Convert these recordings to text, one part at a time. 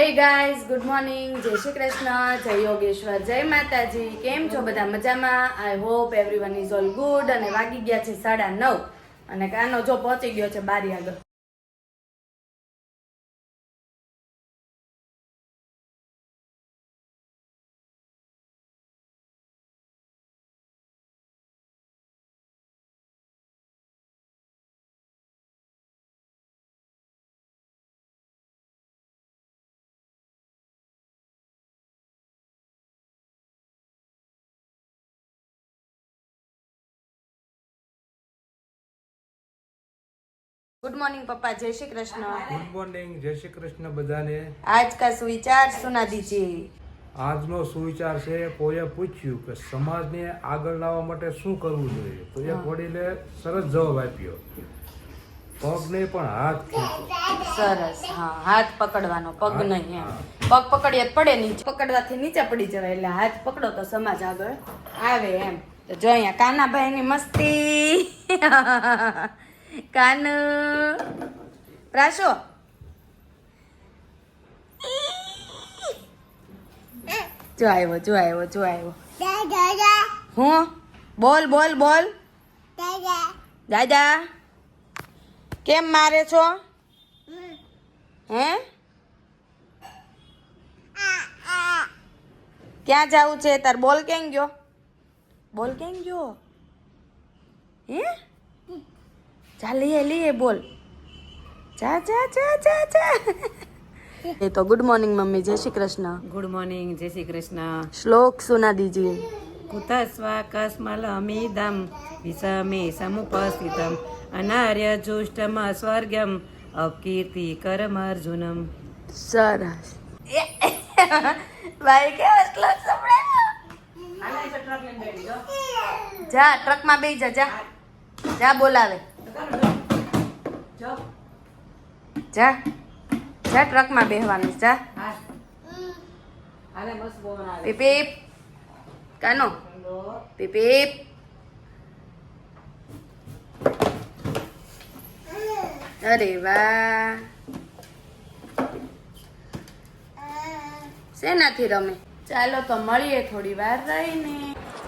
Hey guys, good morning, जय श्री कृष्ण, जय योगेश्वर, जय माताजी। केम छो બધા મજામાં? I hope everyone is all good. અને વાગી ગયા છે 9:30 અને કાનો જો પહોંચી ગયો છે બારી આગળ। गुड मॉर्निंग पप्पा, जय श्री कृष्ण। गुड मॉर्निंग, जय श्री कृष्ण बधाने। आज का सुविचार सुना दीजिए। આજનો સુવિચાર છે કોઈએ પૂછ્યું કે સમાજને આગળ લાવવા માટે શું કરવું જોઈએ, તો એક વડીલે સરસ જવાબ આપ્યો, પગ નહીં પણ હાથ ખેંચો। સરસ, હા, હાથ પકડવાનો, પગ નહીં એમ। પગ પકડીએ તો પડે નીચે, પકડવાથી નીચે પડી જવાય, એટલે હાથ પકડો તો સમાજ આગળ આવે એમ। તો જો અહીંયા કાનાભાઈ ની મસ્તી। કાનુ પ્રાશો જો આવ્યો, જો આવ્યો, જો આવ્યો। હું બોલ બોલ બોલ। દાદા કેમ મારે છો? હે ક્યાં જાવું છે તાર? બોલ કેમ ગયો? બોલ કેમ ગયો? હે જા લીએ લીએ બોલ। જા જા જા જા જા। ये तो गुड मॉर्निंग मम्मी, जय श्री कृष्ण। गुड मॉर्निंग, जय श्री कृष्ण। श्लोक सुना दीजिए। कुतस्वाकस्मलमिदं विषमे समुपस्थितम् अनार्यजुष्टम स्वर्गम अपकीर्तिकरमर्जुनम। सरस भाई क्या श्लोक संभળાયો? જા ટ્રક માં બેસી જા, જા જા બોલાવે, જા જા ટ્રક માં બેસવાનું, જા પીપ પીપ કાનો પીપ પીપ। અરે વાહ, શેનાથી રમે? ચાલો તો મળીએ થોડી વાર રહીને।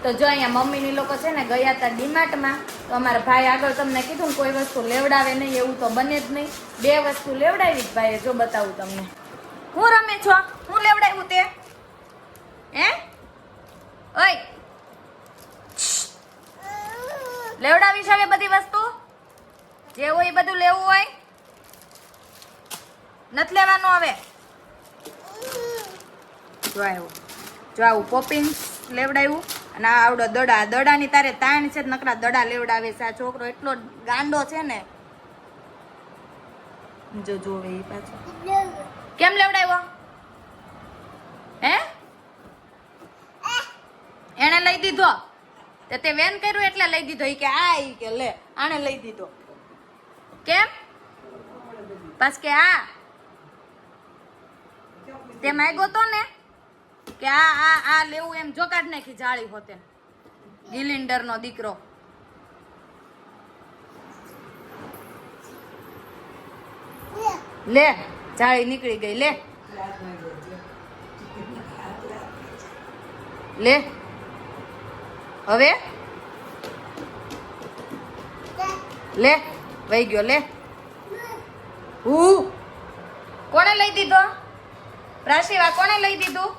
તો જો અહીંયા મમ્મીની લોકો છે ને ગયા હતા ડીમાર્ટમાં, તો અમારા ભાઈ આગળ તમને કીધું ને કોઈ વસ્તુ લેવડાવે નહીં, એવું તો બને જ નહીં। 2 વસ્તુ લેવડાવી જ ભાઈએ, જો બતાવું તમને। હું રમે છો? હું લેવડાવ્યું તે? હે ઓય લેવડાવી છે હવે બધી વસ્તુ? જે હોય એ બધું લેવું હોય, નથી લેવાનું હવે। જો આવ્યું, જો આવું પોપિંગ લેવડાવ્યું અને આ આવડો દડા, દડાની તારે તાણ છે, નકરા દડા લેવડાવે છે આ છોકરો, એટલો ગાંડો છે ને। જો જોવે એ પાછો કેમ લેવડાવ્યો? હે એને લઈ દીધો તે વેન કર્યું એટલે લઈ દીધો? ઈ કે આ ઈ કે લે આને લઈ દીધો કેમ? પાછ કે આ તે માંગ્યો તો ને કે આ લેવું એમ, જો કાઢ નાખી જાળી હોતે, ગિલિન્ડર નો દીકરો। લે જાળી નીકળી ગઈ, લે લે હવે લે વહી ગયો, લે કોને લઈ દીધો? પ્રાશીવા કોને લઈ દીધું?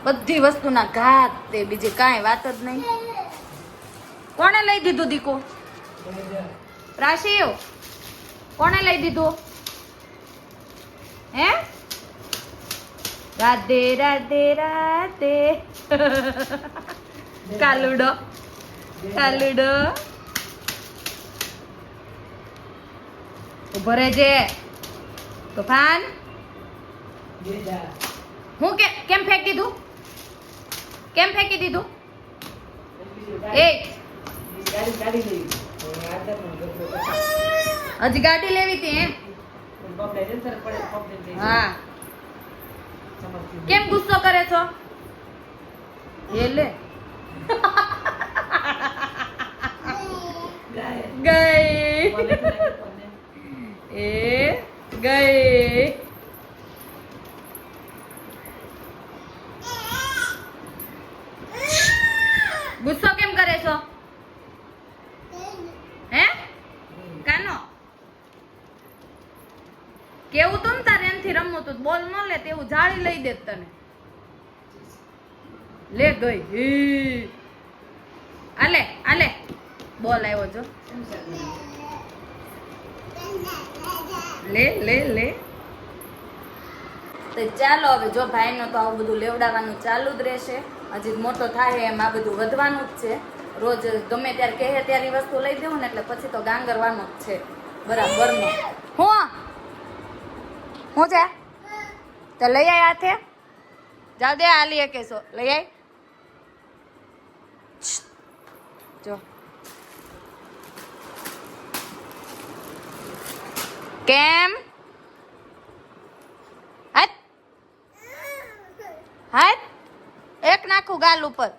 બધી વસ્તુના ઘાત તે, બીજી કાંઈ વાત જ નહીં। કોને લઈ દીધું દીકો? પ્રાશીવ કોને લઈ દીધું? હે રાધે રાધે રાધે। કાલુડો કાલુડો ઉભો રહેજે તોફાન। હું કેમ ફેંકી દીધું? કેમ ફેંકી દીધું? હજી ગાડી લેવી હતી એમ? હા કેમ ગુસ્સો કરે છો? એ લે ગઈ એ ગઈ. ગુસ્સો કેમ કરે છો? હે કાનો કેવું તું ને તારે એનથી રમવું તું બોલ ન લે તેવું જાળી લઈ દે તને. લે ગઈ હી આલે આલે બોલ આવ્યો જો. લે લે લે. તો ચાલો હવે જો ભાઈનો તો આવું બધું લેવડાવવાનું ચાલુ જ રહેશે. હજી મોટો થાય એમ આ બધું વધવાનું જ છે. રોજ ગમે ત્યારે કહે ત્યારે વસ્તુ લઈ દેવું ને એટલે પછી તો ગાંગરવાનું જ છે બરાબરનો. હું છે તો લઈ આય હાથે જાવ દે આલી કેસો લઈ આય. જો કેમ હાથ હાથ એક નાખું ગાલ ઉપર.